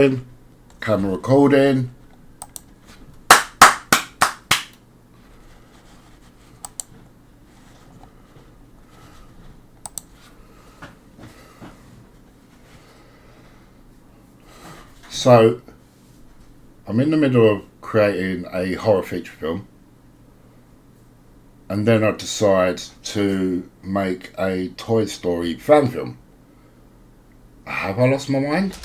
Camera recording. So, I'm in the middle of creating a horror feature film, and then I decide to make a Toy Story fan film. Have I lost my mind?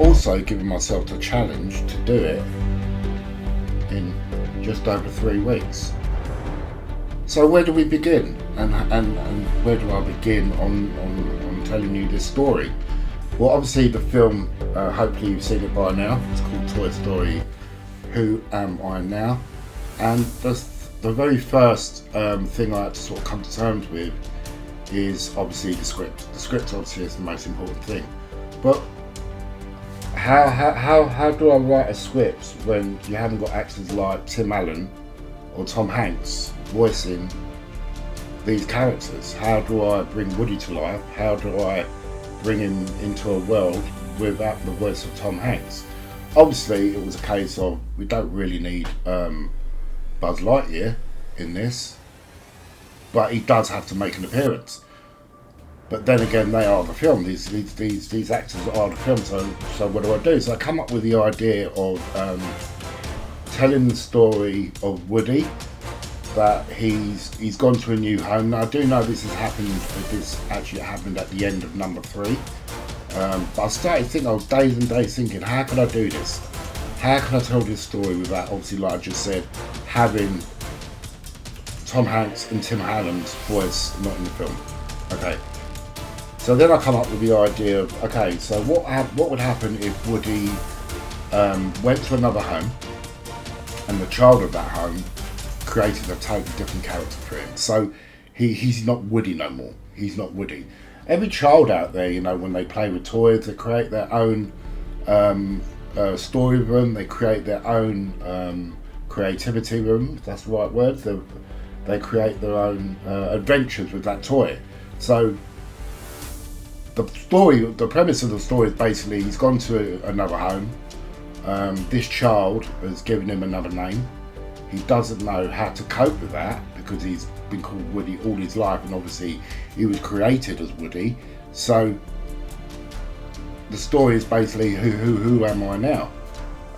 Also giving myself the challenge to do it in just over 3 weeks. So where do we begin? And where do I begin on telling you this story? Well, obviously the film, hopefully you've seen it by now. It's called Toy Story Who Am I Now? And the very first thing I had to sort of come to terms with is obviously the script. The script obviously is the most important thing. But how do I write a script when you haven't got actors like Tim Allen or Tom Hanks voicing these characters? How do I bring Woody to life? How do I bring him into a world without the voice of Tom Hanks? Obviously, it was a case of we don't really need Buzz Lightyear in this, but he does have to make an appearance. But then again, they are the film. These actors are the film. So what do? So I come up with the idea of telling the story of Woody, that he's gone to a new home. Now I do know this has happened. This actually happened at the end of number 3. But I started thinking. I was days and days thinking, how can I do this? How can I tell this story without, obviously, like I just said, having Tom Hanks and Tim Allen's voice not in the film? Okay. So then I come up with the idea of, okay, so what would happen if Woody went to another home and the child of that home created a totally different character for him? So he's not Woody no more. He's not Woody. Every child out there, you know, when they play with toys, they create their own story room, they create their own creativity room, if that's the right word. They create their own adventures with that toy. So the premise of the story is basically he's gone to another home. This child has given him another name. He doesn't know how to cope with that because he's been called Woody all his life, and obviously he was created as Woody. So the story is basically who am I now?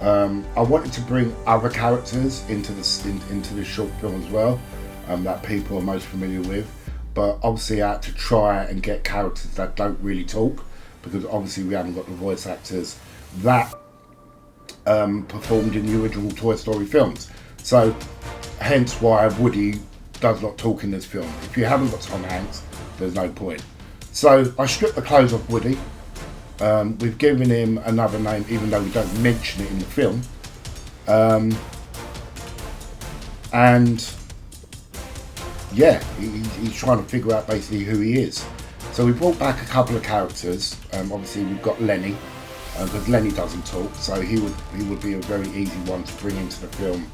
I wanted to bring other characters into this short film as well, that people are most familiar with. But obviously I had to try and get characters that don't really talk, because obviously we haven't got the voice actors that performed in the original Toy Story films. So hence why Woody does not talk in this film. If you haven't got Tom Hanks, there's no point. So I stripped the clothes off Woody. We've given him another name, even though we don't mention it in the film. And yeah, he's trying to figure out basically who he is. So we brought back a couple of characters. Obviously we've got Lenny, because Lenny doesn't talk, so he would be a very easy one to bring into the film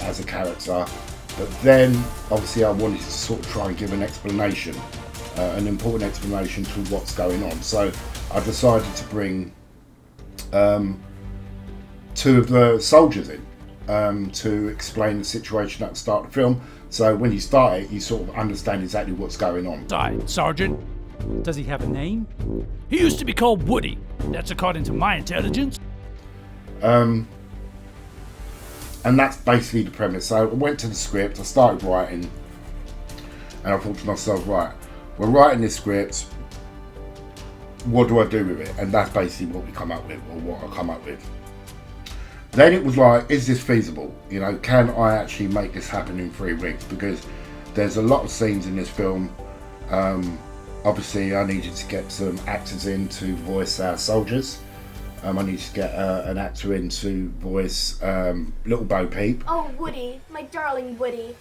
as a character. But then obviously I wanted to sort of try and give an explanation, an important explanation to what's going on. So I decided to bring 2 of the soldiers in to explain the situation at the start of the film. So when you start it, you sort of understand exactly what's going on. Sergeant, does he have a name? He used to be called Woody. That's according to my intelligence. And that's basically the premise. So I went to the script, I started writing, And I thought to myself, right, we're writing this script, what do I do with it? And that's basically what we come up with, or what I come up with. Then it was like, is this feasible? You know, can I actually make this happen in 3 weeks? Because there's a lot of scenes in this film. Obviously, I needed to get some actors in to voice our soldiers. I needed to get an actor in to voice Little Bo Peep. Oh, Woody, my darling Woody.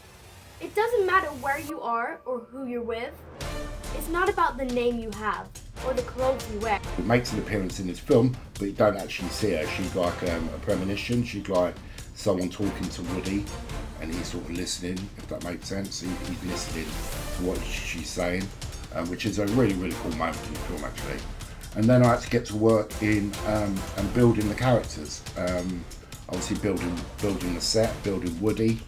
It doesn't matter where you are or who you're with. It's not about the name you have or the clothes you wear. It makes an appearance in this film, but you don't actually see her. She's like a premonition. She's like someone talking to Woody, and he's sort of listening, if that makes sense. He's listening to what she's saying, which is a really, really cool moment in the film, actually. And then I had to get to work in and building the characters. Obviously building the set, building Woody,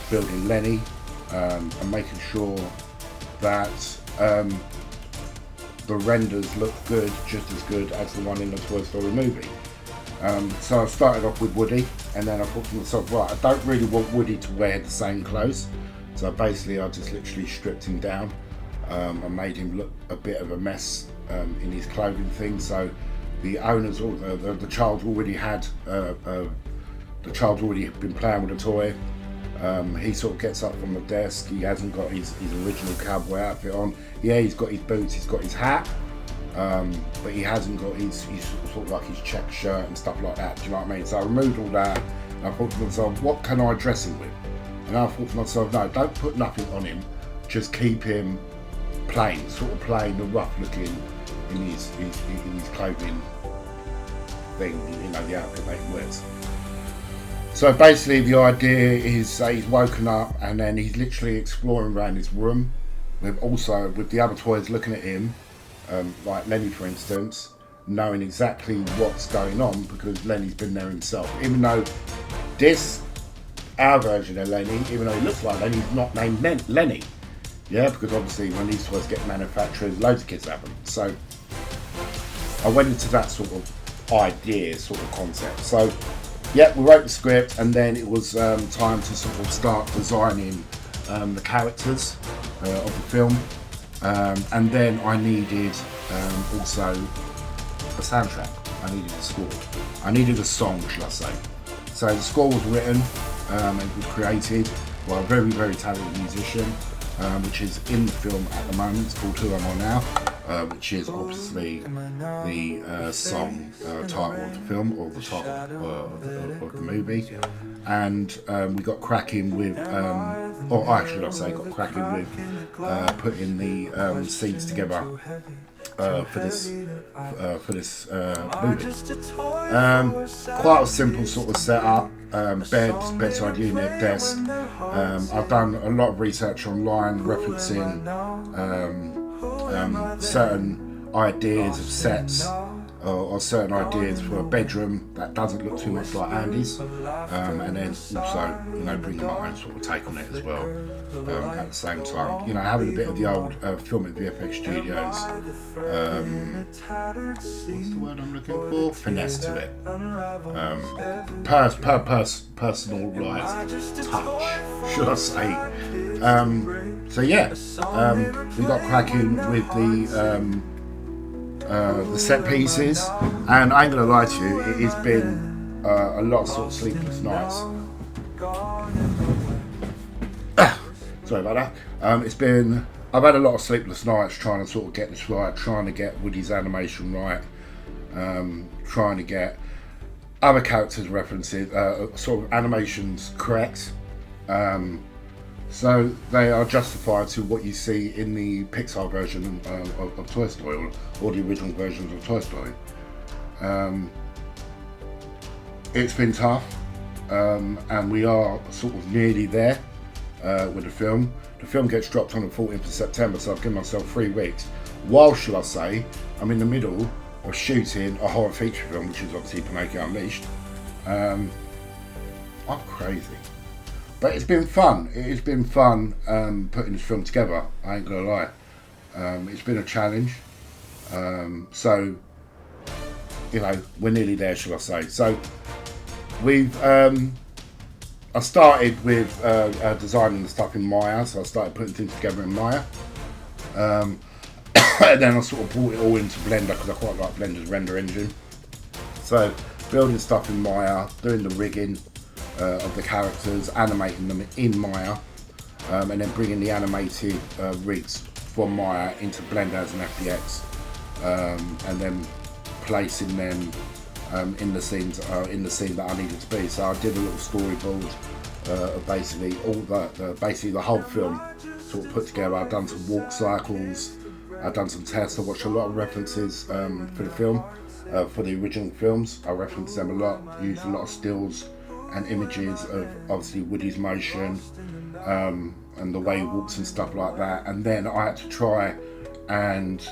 building Lenny, and making sure that the renders look good, just as good as the one in the Toy Story movie. So I started off with Woody, and then I thought to myself, right, I don't really want Woody to wear the same clothes. So basically I just literally stripped him down and made him look a bit of a mess in his clothing thing. So the owners, or the child already had, the child's already been playing with a toy. He sort of gets up from the desk. He hasn't got his original cowboy outfit on. Yeah, he's got his boots, he's got his hat, but he hasn't got his sort of like his check shirt and stuff like that. Do you know what I mean? So I removed all that, and I thought to myself, what can I dress him with? And I thought to myself, no, don't put nothing on him. Just keep him plain, sort of plain, the rough looking in his clothing thing. You know, the outfit that he wears. So basically the idea is that he's woken up and then he's literally exploring around his room with the other toys looking at him, like Lenny for instance, knowing exactly what's going on because Lenny's been there himself. Even though our version of Lenny, even though he looks like Lenny, he's not named Lenny. Yeah, because obviously when these toys get manufactured, loads of kids have them. So I went into that sort of idea, sort of concept. So yeah, we wrote the script, and then it was time to sort of start designing the characters of the film, and then I needed also a soundtrack. I needed a score. I needed a song, shall I say. So the score was written and it was created by a very, very talented musician, which is in the film at the moment. It's called Who Am I Now? Which is obviously the song title of the film, or the title of the movie. And we got cracking with, or actually I say got cracking with putting the scenes together for this movie. Quite a simple sort of setup. Bedside unit, desk. I've done a lot of research online referencing certain ideas of sets or certain ideas for a bedroom that doesn't look too much like Andy's, and then also, you know, bringing my own sort of take on it as well at the same time. You know, having a bit of the old film at VFX Studios, what's the word I'm looking for? Finesse to it. Personalised touch, should I say. So yeah, we got cracking with the set pieces, and I ain't gonna lie to you, it has been a lot of sort of sleepless nights. Sorry about that. I've had a lot of sleepless nights trying to sort of get this right, trying to get Woody's animation right, trying to get other characters' references, sort of animations correct. So they are justified to what you see in the Pixar version of Toy Story, or the original versions of Toy Story. It's been tough, and we are sort of nearly there with the film. The film gets dropped on the 14th of September, so I've given myself 3 weeks. While, shall I say, I'm in the middle of shooting a horror feature film, which is obviously Pinocchio Unleashed. I'm crazy. But it's been fun. It has been fun putting this film together. I ain't gonna lie. It's been a challenge. So, you know, we're nearly there, shall I say. So, we've I started with designing the stuff in Maya, so I started putting things together in Maya. And then I sort of brought it all into Blender because I quite like Blender's render engine. So building stuff in Maya, doing the rigging of the characters, animating them in Maya, and then bringing the animated rigs from Maya into Blender as an FBX, and then placing them in the scene that I needed to be. So I did a little storyboard of basically the whole film sort of put together. I've done some walk cycles, I've done some tests. I watched a lot of references for the film, for the original films. I referenced them a lot, used a lot of stills and images of obviously Woody's motion and the way he walks and stuff like that. And then I had to try and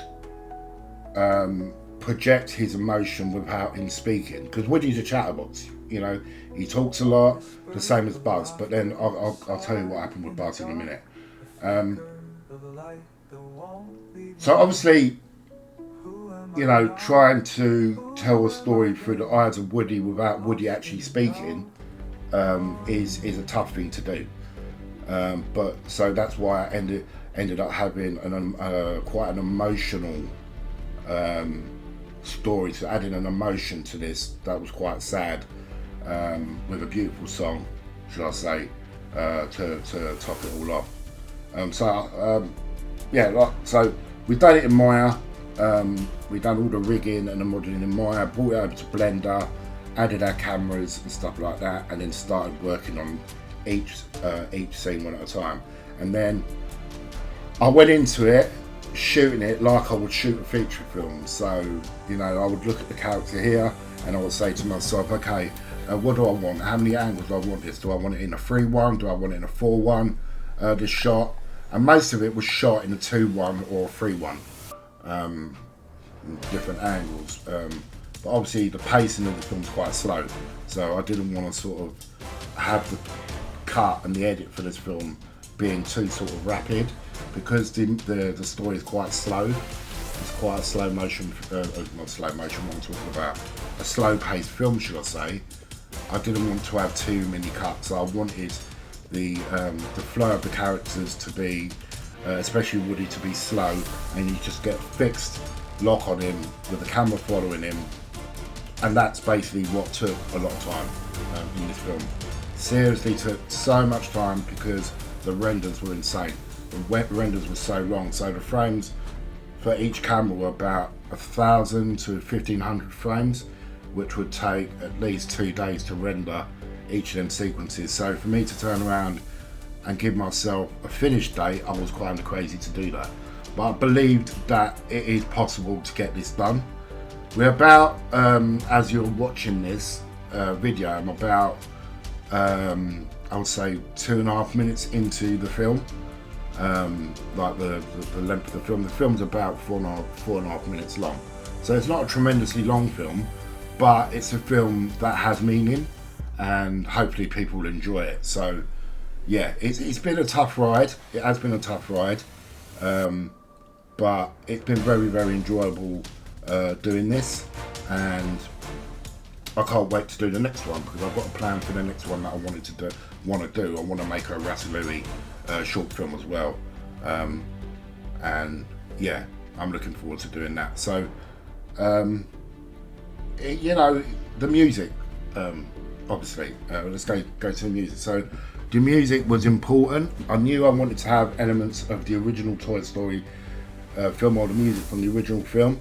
project his emotion without him speaking, because Woody's a chatterbox, you know, he talks a lot, the same as Buzz. But then I'll tell you what happened with Buzz in a minute. So obviously, you know, trying to tell a story through the eyes of Woody without Woody actually speaking is a tough thing to do. But so that's why I ended up having quite an emotional story, so adding an emotion to this that was quite sad, with a beautiful song, should I say, to top it all off. So we've done it in Maya. We've done all the rigging and the modelling in Maya, brought it over to Blender, added our cameras and stuff like that, and then started working on each scene one at a time. And then I went into it shooting it like I would shoot a feature film. So, you know, I would look at the character here and I would say to myself, okay, what do I want? How many angles do I want this? Do I want it in a 3:1? Do I want it in a 4:1? This shot, and most of it was shot in a 2:1 or a 3:1, different angles. But obviously the pacing of the film's quite slow, so I didn't want to sort of have the cut and the edit for this film being too sort of rapid, because the story is quite slow. It's quite a slow motion, not slow motion, what I'm talking about, a slow paced film, should I say. I didn't want to have too many cuts. I wanted the flow of the characters to be, especially Woody, to be slow, and you just get a fixed lock on him with the camera following him, and that's basically what took a lot of time in this film. Seriously took so much time because the renders were insane. The renders were so long, so the frames for each camera were about 1,000 to 1,500 frames, which would take at least 2 days to render each of them sequences. So for me to turn around and give myself a finished date, I was kind of crazy to do that. But I believed that it is possible to get this done. We're about, as you're watching this video, I'm about, I would say 2.5 minutes into the film. Like the length of the film. The film's about 4.5 minutes long. So it's not a tremendously long film, but it's a film that has meaning, and hopefully people will enjoy it. So yeah, it's been a tough ride. It has been a tough ride, but it's been very, very enjoyable doing this, and I can't wait to do the next one, because I've got a plan for the next one that I want to do. I want to make a Ratatouille short film as well, and yeah, I'm looking forward to doing that. So you know, the music, obviously, let's go to the music. So the music was important. I knew I wanted to have elements of the original Toy Story film, or the music from the original film.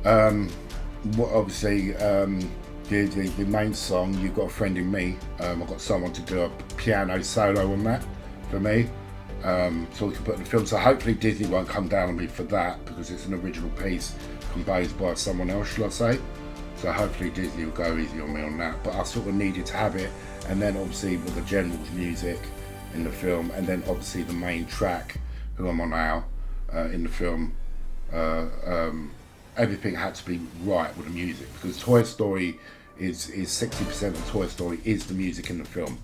Obviously, the main song, You've Got a Friend in Me, I've got someone to do a piano solo on that for me, so we can put in the film. So hopefully Disney won't come down on me for that, because it's an original piece composed by someone else, shall I say. So hopefully Disney will go easy on me on that. But I sort of needed to have it, and then obviously with the General's music in the film, and then obviously the main track, who I'm on now, in the film. Everything had to be right with the music, because Toy Story is 60% of Toy Story is the music in the film.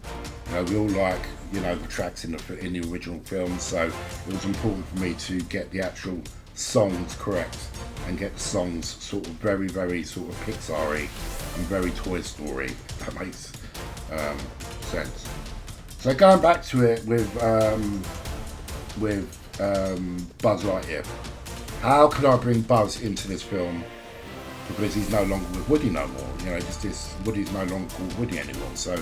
You know, we all like, you know, the tracks in the original film, so it was important for me to get the actual songs correct and get the songs sort of very, very sort of Pixar-y and very Toy Story, if that makes sense. So going back to it with Buzz Lightyear, how can I bring Buzz into this film? Because he's no longer with Woody no more. You know, just this Woody's no longer called Woody anymore. So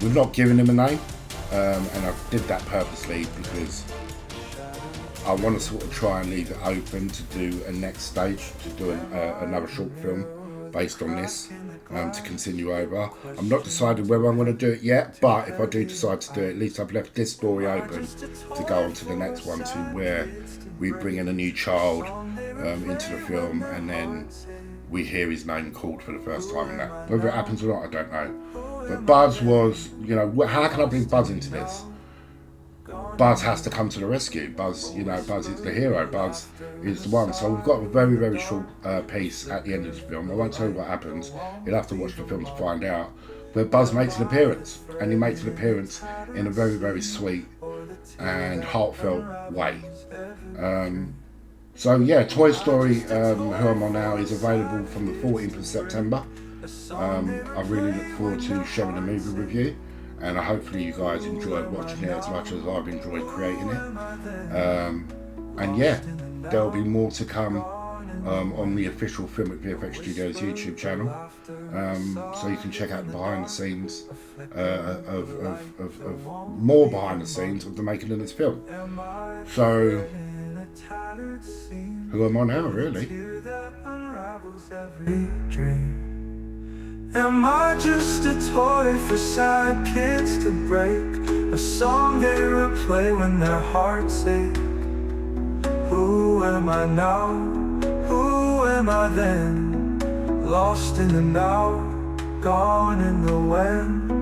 we've not given him a name, and I did that purposely because I want to sort of try and leave it open to do a next stage, to do another short film based on this, to continue over. I'm not decided whether I'm going to do it yet, but if I do decide to do it, at least I've left this story open to go on to the next one, to where we bring in a new child into the film, and then we hear his name called for the first time in that. Whether it happens or not, I don't know. But Buzz was, you know, how can I bring Buzz into this? Buzz has to come to the rescue. Buzz, you know, Buzz is the hero. Buzz is the one. So we've got a very, very short piece at the end of the film. I won't tell you what happens. You'll have to watch the film to find out. Where Buzz makes an appearance, and he makes an appearance in a very, very sweet and heartfelt way. So yeah, Toy Story, Who I'm On Now, is available from the 14th of September. I really look forward to sharing the movie with you, and hopefully you guys enjoyed watching it as much as I've enjoyed creating it. And yeah, there'll be more to come on the official Film at VFX Studios YouTube channel, so you can check out the behind the scenes of more behind the scenes of the making of this film. So who am I now, really? Am I just a toy for sad kids to break? A song they replay when their hearts ache? Who am I now? Who am I then? Lost in the now, gone in the when.